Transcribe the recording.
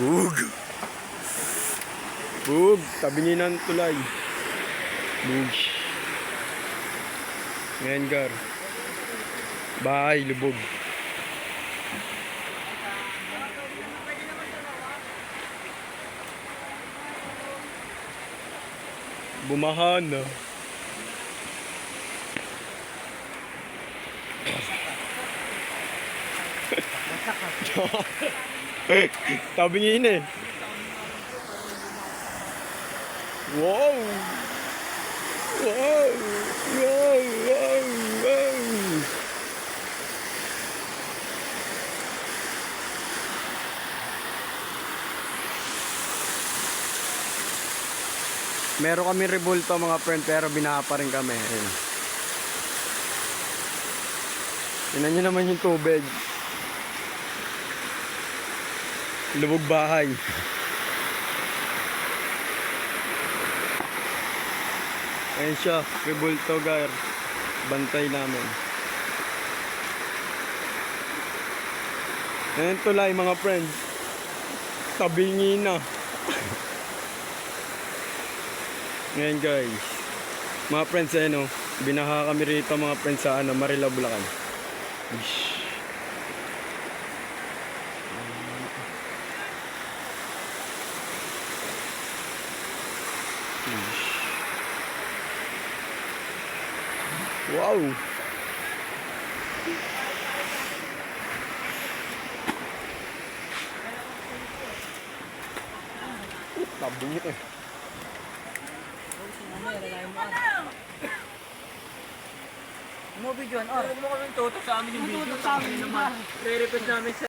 Bug. Bug. Tabi ng tulay. Bug. Ngayon, Gar. Bahay, lubog. Bumahan na. Tabingin eh. Wow! Wow! Wow! Wow! Wow! Meron kami rebulto mga friend pero binaha pa rin kami. Ayun. Tingnan nyo naman yung tubig. Lubog bahay. Ayan siya, rebulto gar. Bantay namin. Ayan tulay mga friend. Tabingin na. Ngayon guys, mga friends ayun o, binaha kami rito mga friends sa Marila, Bulacan. Ish. Ish. Wow! Tabingin eh. Mo video or mo kami tutok sa amin yung video sa amin naman. Re-request namin sa